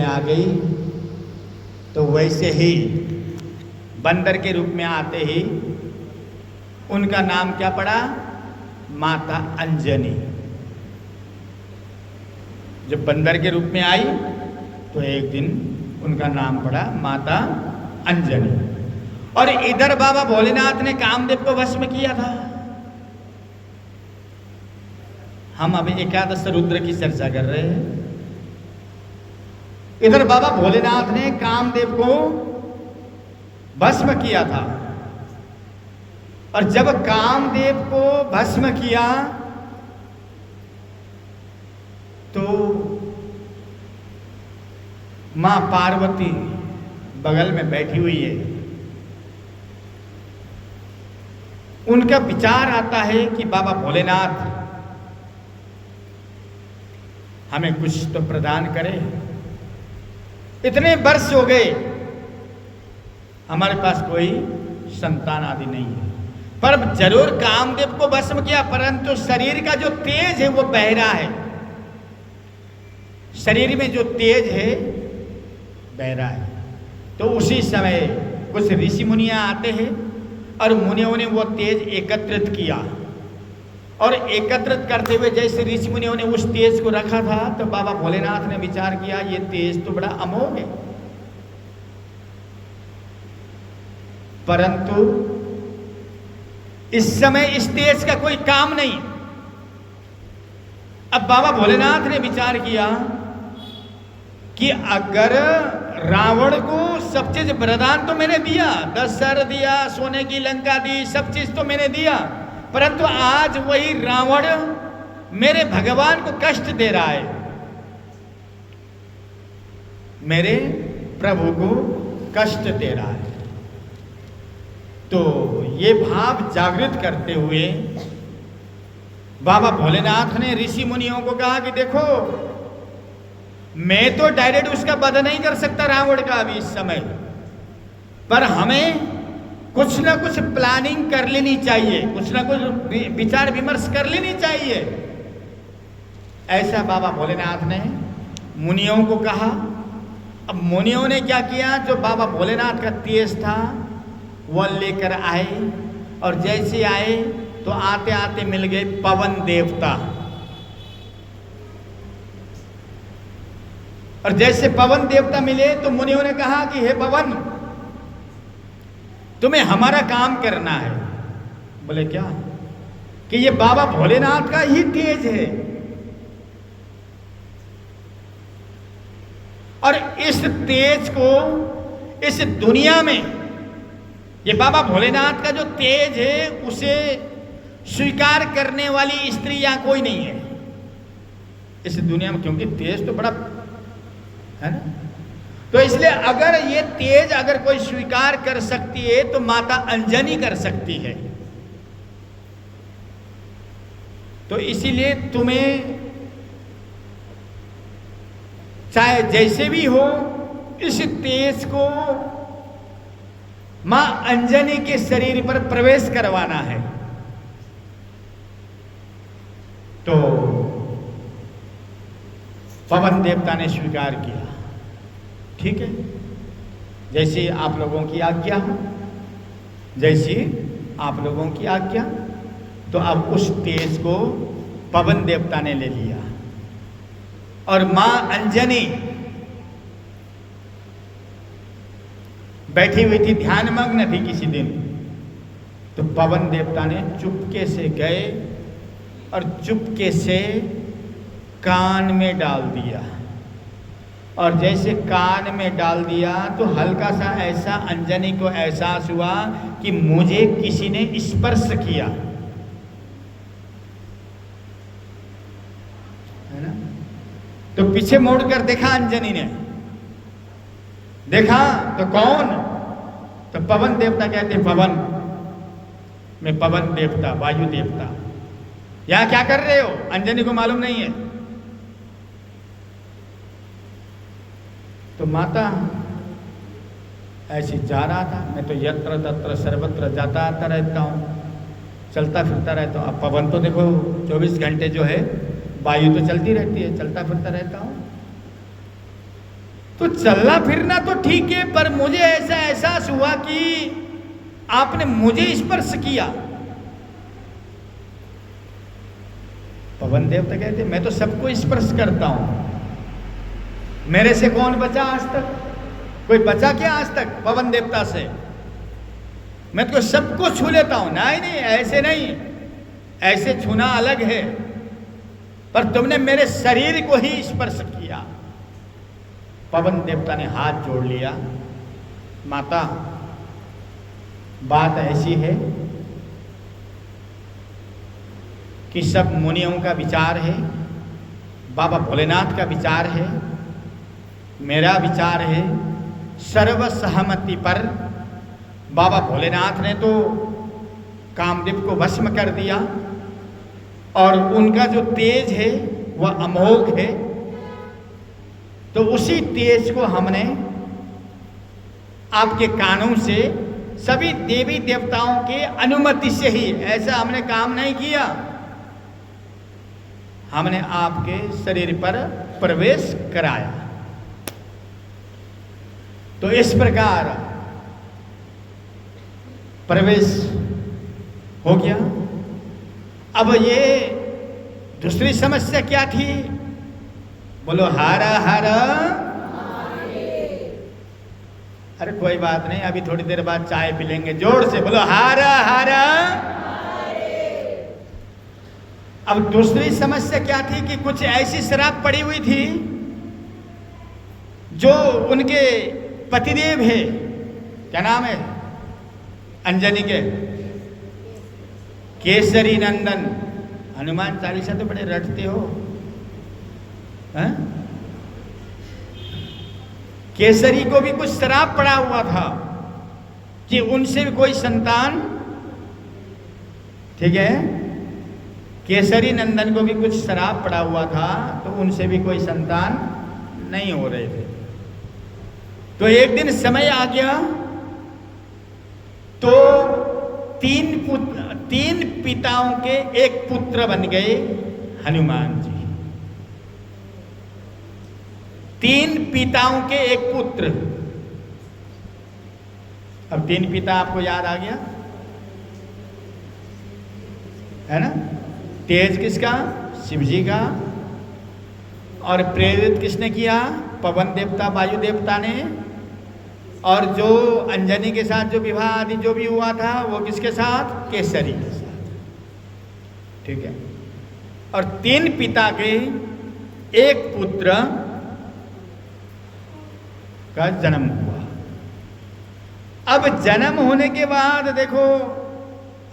आ गई तो वैसे ही बंदर के रूप में आते ही उनका नाम क्या पड़ा? माता अंजनी। जब बंदर के रूप में आई तो एक दिन उनका नाम पड़ा माता अंजनी। और इधर बाबा भोलेनाथ ने कामदेव को वश में किया था। हम अभी एकादश रुद्र की चर्चा कर रहे हैं। इधर बाबा भोलेनाथ ने कामदेव को भस्म किया था। और जब कामदेव को भस्म किया तो मां पार्वती बगल में बैठी हुई है। उनका विचार आता है कि बाबा भोलेनाथ हमें कुछ तो प्रदान करे। इतने वर्ष हो गए हमारे पास कोई संतान आदि नहीं है, पर जरूर कामदेव को भस्म किया, परंतु शरीर का जो तेज है वो बहरा है। शरीर में जो तेज है बहरा है। तो उसी समय कुछ ऋषि मुनियां आते हैं और मुनियों ने वो तेज एकत्रित किया। और एकत्रित करते हुए जैसे ऋषि मुनियों ने उस तेज को रखा था तो बाबा भोलेनाथ ने विचार किया ये तेज तो बड़ा अमोघ है, परंतु इस समय इस तेज का कोई काम नहीं। अब बाबा भोलेनाथ ने विचार किया कि अगर रावण को सब चीज वरदान तो मैंने दिया, 10 सर दिया, सोने की लंका दी, सब चीज तो मैंने दिया, परंतु आज वही रावण मेरे भगवान को कष्ट दे रहा है, मेरे प्रभु को कष्ट दे रहा है। तो ये भाव जागृत करते हुए बाबा भोलेनाथ ने ऋषि मुनियों को कहा कि देखो, मैं तो डायरेक्ट उसका वध नहीं कर सकता रावण का अभी इस समय, पर हमें कुछ ना कुछ प्लानिंग कर लेनी चाहिए, कुछ ना कुछ विचार विमर्श कर लेनी चाहिए। ऐसा बाबा भोलेनाथ ने मुनियों को कहा। अब मुनियों ने क्या किया, जो बाबा भोलेनाथ का तेज था वह लेकर आए। और जैसे आए तो आते आते मिल गए पवन देवता। और जैसे पवन देवता मिले तो मुनियों ने कहा कि हे पवन, तुम्हें हमारा काम करना है। बोले क्या? कि ये बाबा भोलेनाथ का ही तेज है और इस तेज को इस दुनिया में, ये बाबा भोलेनाथ का जो तेज है उसे स्वीकार करने वाली स्त्री या कोई नहीं है इस दुनिया में, क्योंकि तेज तो बड़ा है ना। तो इसलिए अगर ये तेज अगर कोई स्वीकार कर सकती है तो माता अंजनी कर सकती है। तो इसीलिए तुम्हें चाहे जैसे भी हो इस तेज को मां अंजनी के शरीर पर प्रवेश करवाना है। तो पवन देवता ने स्वीकार किया। ठीक है, जैसे आप लोगों की आज्ञा हो, जैसी आप लोगों की आज्ञा। तो अब उस तेज को पवन देवता ने ले लिया और मां अंजनी बैठी हुई थी, ध्यानमग्न थी किसी दिन। तो पवन देवता ने चुपके से गए और चुपके से कान में डाल दिया। और जैसे कान में डाल दिया तो हल्का सा ऐसा अंजनी को एहसास हुआ कि मुझे किसी ने स्पर्श किया, है ना। तो पीछे मोड़कर देखा अंजनी ने, देखा तो कौन? तो पवन देवता कहते, पवन, मैं पवन देवता, वायु देवता, यहां क्या कर रहे हो? अंजनी को मालूम नहीं है। तो माता ऐसे जा रहा था, मैं तो यत्र तत्र सर्वत्र जाता आता रहता हूँ, चलता फिरता रहता हूँ। अब पवन तो देखो 24 घंटे जो है वायु तो चलती रहती है, चलता फिरता रहता हूँ। तो चलना फिरना तो ठीक है, पर मुझे ऐसा एहसास हुआ कि आपने मुझे स्पर्श किया। पवन देवता कहते मैं तो सबको स्पर्श करता हूं, मेरे से कौन बचा आज तक? कोई बचा क्या आज तक पवन देवता से? मैं तो सबको छू लेता हूं। नहीं नहीं, ऐसे नहीं, ऐसे छूना अलग है, पर तुमने मेरे शरीर को ही स्पर्श किया। पवन देवता ने हाथ जोड़ लिया। माता, बात ऐसी है कि सब मुनियों का विचार है, बाबा भोलेनाथ का विचार है, मेरा विचार है, सर्वसहमति पर बाबा भोलेनाथ ने तो कामदेव को भस्म कर दिया और उनका जो तेज है वह अमोघ है। तो उसी तेज को हमने आपके कानों से सभी देवी देवताओं के अनुमति से ही, ऐसा हमने काम नहीं किया, हमने आपके शरीर पर प्रवेश कराया। तो इस प्रकार प्रवेश हो गया। अब ये दूसरी समस्या क्या थी? बोलो हर हर। अरे कोई बात नहीं, अभी थोड़ी देर बाद चाय पी लेंगे, जोर से बोलो हर हर। अब दूसरी समस्या क्या थी कि कुछ ऐसी शराब पड़ी हुई थी जो उनके पतिदेव है, क्या नाम है अंजनी के, केसरी नंदन। हनुमान चालीसा तो बड़े रटते हो, हैं? केसरी को भी कुछ शराब पड़ा हुआ था कि उनसे भी कोई संतान, ठीक है, केसरी नंदन को भी कुछ शराब पड़ा हुआ था, तो उनसे भी कोई संतान नहीं हो रहे थे। तो एक दिन समय आ गया तो तीन पिताओं के एक पुत्र बन गए हनुमान जी। तीन पिताओं के एक पुत्र। अब तीन पिता आपको याद आ गया है ना? तेज किसका? शिव जी का। और प्रेरित किसने किया? पवन देवता, वायु देवता ने। और जो अंजनी के साथ जो विवाह आदि जो भी हुआ था वो किसके साथ? केसरी के साथ, ठीक है। और तीन पिता के एक पुत्र का जन्म हुआ। अब जन्म होने के बाद देखो,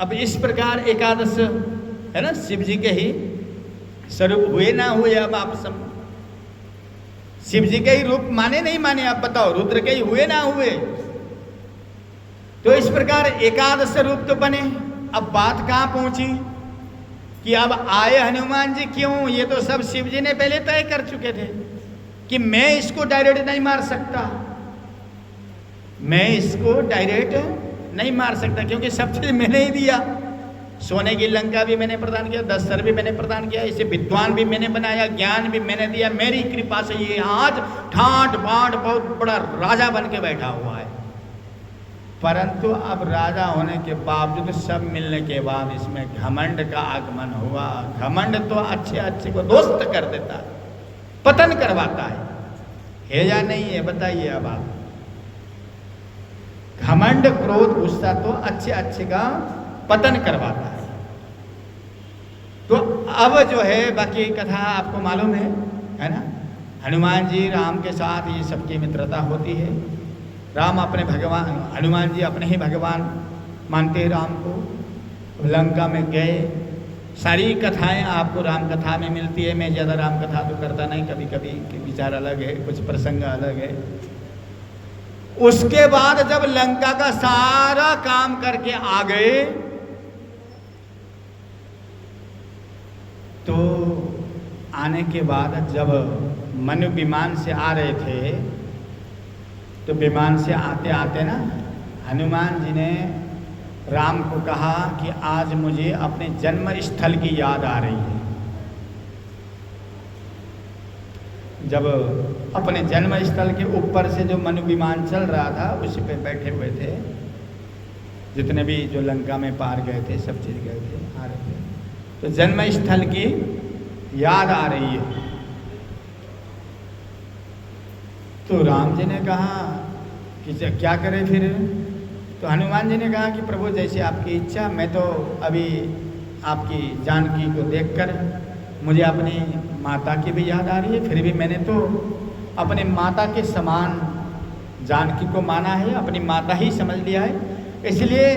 अब इस प्रकार एकादश है ना, शिव जी के ही स्वरूप हुए ना हुए, अब आप सब शिव जी के ही रूप माने नहीं माने, आप बताओ, रुद्र के ही हुए ना हुए? तो इस प्रकार एकादश रूप तो बने। अब बात कहां पहुंची कि अब आए हनुमान जी क्यों? ये तो सब शिव जी ने पहले तय कर चुके थे कि मैं इसको डायरेक्ट नहीं मार सकता, मैं इसको डायरेक्ट नहीं मार सकता, क्योंकि सब चीज मैंने ही दिया। सोने की लंका भी मैंने प्रदान किया, 10 सर भी मैंने प्रदान किया, इसे विद्वान भी मैंने बनाया, ज्ञान भी मैंने दिया। मेरी कृपा से ये आज ठाट बाट बहुत बड़ा राजा बन के बैठा हुआ है। परंतु अब राजा होने के बावजूद, सब मिलने के बाद इसमें घमंड का आगमन हुआ। घमंड तो अच्छे अच्छे को दोस्त कर देता है, पतन करवाता है या नहीं है? बताइए अब आप। घमंड, क्रोध, गुस्सा तो अच्छे अच्छे का पतन करवाता है। तो अब जो है बाकी कथा आपको मालूम है ना? हनुमान जी राम के साथ ये सबकी मित्रता होती है। राम अपने भगवान, हनुमान जी अपने ही भगवान मानते हैं राम को। लंका में गए, सारी कथाएं आपको राम कथा में मिलती है। मैं ज़्यादा राम कथा तो करता नहीं, कभी कभी के विचार अलग है, कुछ प्रसंग अलग है। उसके बाद जब लंका का सारा काम करके आ गए तो आने के बाद जब मनु विमान से आ रहे थे, तो विमान से आते आते ना हनुमान जी ने राम को कहा कि आज मुझे अपने जन्म स्थल की याद आ रही है। जब अपने जन्म स्थल के ऊपर से जो मनु विमान चल रहा था उसी पे बैठे हुए थे। जितने भी जो लंका में पार गए थे सब चीज गए थे, आ रहे थे। तो जन्म स्थल की याद आ रही है। तो राम जी ने कहा कि क्या करें फिर? तो हनुमान जी ने कहा कि प्रभु जैसे आपकी इच्छा, मैं तो अभी आपकी जानकी को देखकर मुझे अपनी माता की भी याद आ रही है, फिर भी मैंने तो अपने माता के समान जानकी को माना है, अपनी माता ही समझ लिया है। इसलिए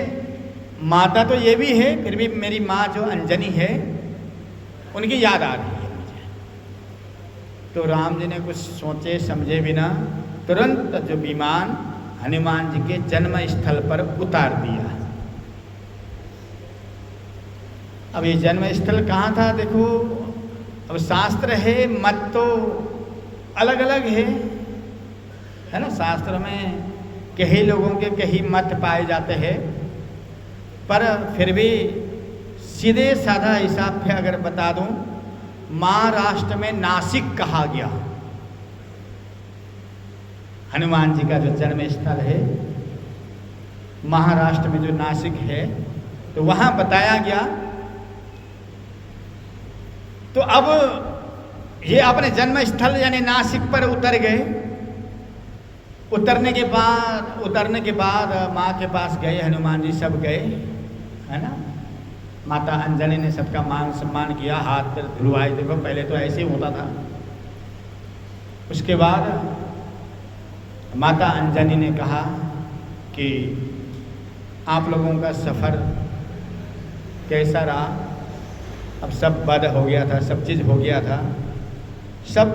माता तो ये भी है, फिर भी मेरी माँ जो अंजनी है उनकी याद आ रही है मुझे। तो राम जी ने कुछ सोचे समझे बिना तुरंत जो विमान हनुमान जी के जन्म स्थल पर उतार दिया। अब ये जन्म स्थल कहाँ था देखो। अब शास्त्र है, मत तो अलग अलग है ना। शास्त्र में कई लोगों के कई मत पाए जाते हैं, पर फिर भी सीधे साधा हिसाब पे अगर बता दूं, महाराष्ट्र में नासिक कहा गया हनुमान जी का जो जन्म स्थल है। महाराष्ट्र में जो नासिक है तो वहां बताया गया। तो अब ये अपने जन्म स्थल यानी नासिक पर उतर गए। उतरने के बाद माँ के पास गए, हनुमान जी सब गए, है ना। माता अंजनी ने सबका मान सम्मान किया, हाथ पर धुलवाए। देखो पहले तो ऐसे ही होता था। उसके बाद माता अंजनी ने कहा कि आप लोगों का सफ़र कैसा रहा। अब सब बद हो गया था, सब चीज़ हो गया था, सब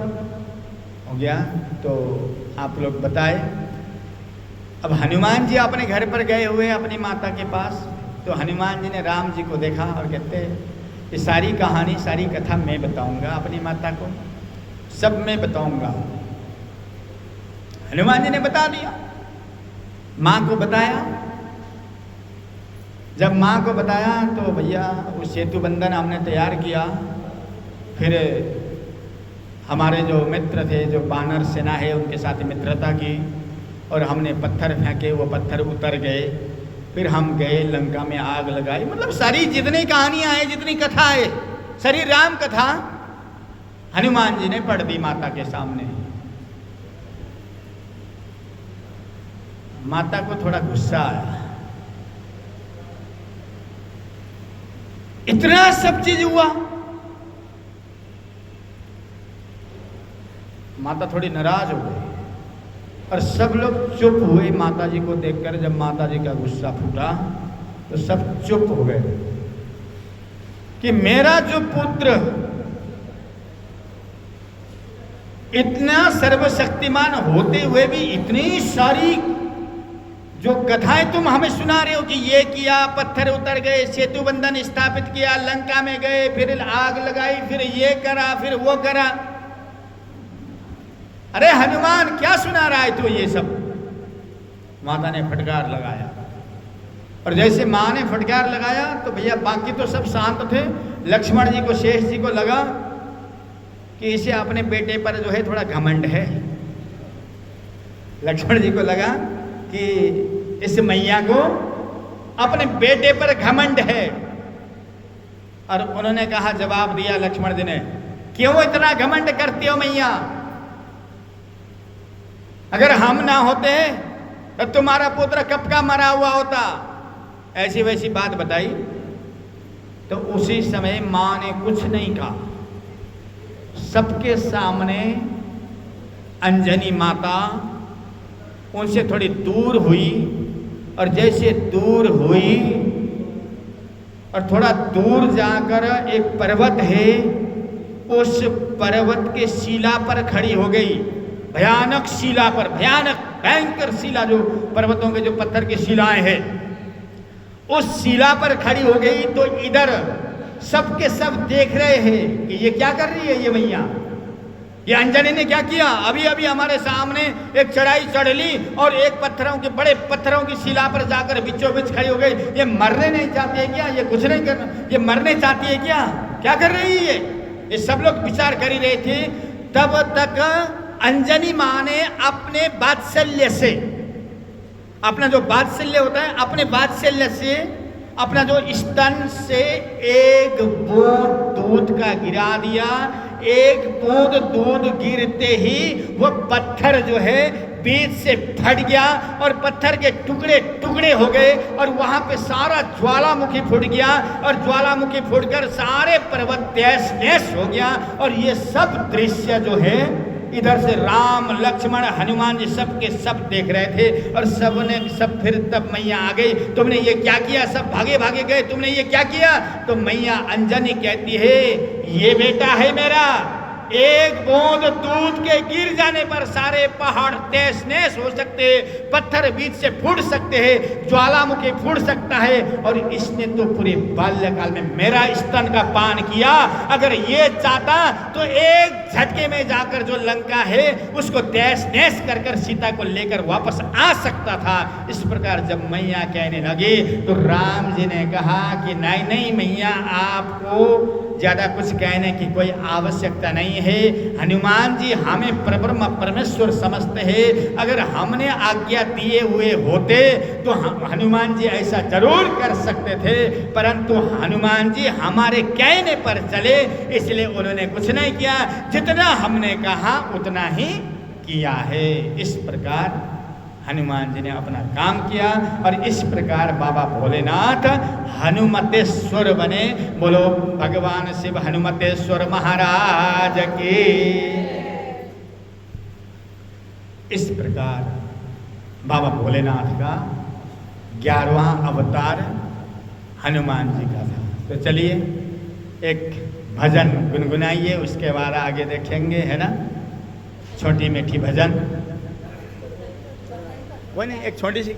हो गया, तो आप लोग बताए। अब हनुमान जी अपने घर पर गए हुए अपनी माता के पास। तो हनुमान जी ने राम जी को देखा और कहते ये सारी कहानी सारी कथा मैं बताऊंगा अपनी माता को, सब मैं बताऊंगा। हनुमान जी ने बता दिया, माँ को बताया। जब माँ को बताया तो भैया वो सेतु बंधन हमने तैयार किया। फिर हमारे जो मित्र थे, जो बानर सेना है, उनके साथ मित्रता की और हमने पत्थर फेंके, वो पत्थर उतर गए। फिर हम गए लंका में आग लगाई। मतलब सारी जितनी कहानियां हैं, जितनी कथा है, सारी राम कथा हनुमान जी ने पढ़ दी माता के सामने। माता को थोड़ा गुस्सा आया, इतना सब चीज हुआ। माता थोड़ी नाराज हो गई और सब लोग चुप हुए माता जी को देखकर। जब माता जी का गुस्सा फूटा तो सब चुप हो गए कि मेरा जो पुत्र इतना सर्वशक्तिमान होते हुए भी इतनी सारी जो कथाएं तुम हमें सुना रहे हो कि ये किया, पत्थर उतर गए, सेतु बंधन स्थापित किया, लंका में गए, फिर आग लगाई, फिर ये करा, फिर वो करा। अरे हनुमान क्या सुना रहा है तू ये सब? माता ने फटकार लगाया। और जैसे माँ ने फटकार लगाया तो भैया बाकी तो सब शांत थे। लक्ष्मण जी को, शेष जी को लगा कि इसे अपने बेटे पर जो है थोड़ा घमंड है। लक्ष्मण जी को लगा कि इस मैया को अपने बेटे पर घमंड है। और उन्होंने कहा, जवाब दिया लक्ष्मण जी ने, क्यों इतना घमंड करती हो मैया? अगर हम ना होते तो तुम्हारा पुत्र कब का मरा हुआ होता। ऐसी वैसी बात बताई। तो उसी समय मां ने कुछ नहीं कहा। सबके सामने अंजनी माता उनसे थोड़ी दूर हुई और जैसे दूर हुई और थोड़ा दूर जाकर एक पर्वत है, उस पर्वत के शिला पर खड़ी हो गई। भयानक शिला पर, भयानक भयंकर शिला, जो पर्वतों के जो पत्थर की शिलाएं हैं, उस शिला पर खड़ी हो गई। तो इधर सबके सब देख रहे हैं कि ये क्या कर रही है ये मैया, ये अंजनी ने क्या किया। अभी अभी हमारे सामने एक चढ़ाई चढ़ ली और एक पत्थरों के, बड़े पत्थरों की शिला पर जाकर बीचों बीच खड़ी हो गई। ये मरने नहीं चाहती है क्या? ये कुछ नहीं करना, ये मरने चाहती है क्या कर रही है? ये सब लोग विचार कर ही रहे थे। तब तक अंजनी माँ ने अपने वात्सल्य से, अपना जो वात्सल्य होता है, अपने वात्सल्य से अपना जो स्तन से एक बूंद दूध का गिरा दिया। एक बूंद दूध गिरते ही वो पत्थर जो है बीच से फट गया और पत्थर के टुकड़े टुकड़े हो गए और वहां पे सारा ज्वालामुखी फूट गया और ज्वालामुखी फूटकर सारे पर्वत तहस नहस हो गया। और ये सब दृश्य जो है इधर से राम लक्ष्मण हनुमान जी सब के सब देख रहे थे और सब ने सब फिर तब मैया आ गई, तुमने ये क्या किया? सब भागे भागे गए, तुमने ये क्या किया? तो मैया अंजनी कहती है, ये बेटा है मेरा, एक बूंद दूध के गिर जाने पर सारे पहाड़ तहस नहस हो सकते हैं, पत्थर बीच से फूट सकते हैं, ज्वालामुखी फूट सकता है। और इसने तो पूरे बाल्यकाल में मेरा स्तन का पान किया। अगर ये चाहता तो एक झटके में जाकर जो लंका है उसको तहस नहस कर कर सीता को लेकर वापस आ सकता था। इस प्रकार जब मैया कहने लगी तो राम जी ने कहा कि नहीं नहीं मैया, आपको ज्यादा कुछ कहने की कोई आवश्यकता नहीं है। हनुमान जी हमें परब्रह्म परमेश्वर समझते हैं। अगर हमने आज्ञा दिए हुए होते तो हनुमान जी ऐसा जरूर कर सकते थे, परंतु हनुमान जी हमारे कहने पर चले, इसलिए उन्होंने कुछ नहीं किया। जितना हमने कहा उतना ही किया है। इस प्रकार हनुमान जी ने अपना काम किया और इस प्रकार बाबा भोलेनाथ हनुमतेश्वर बने। बोलो भगवान शिव हनुमतेश्वर महाराज की। इस प्रकार बाबा भोलेनाथ का 11वां अवतार हनुमान जी का था। तो चलिए एक भजन गुनगुनाइए, उसके बाद आगे देखेंगे, है ना, छोटी मीठी भजन। वो नहीं, एक छोटी सी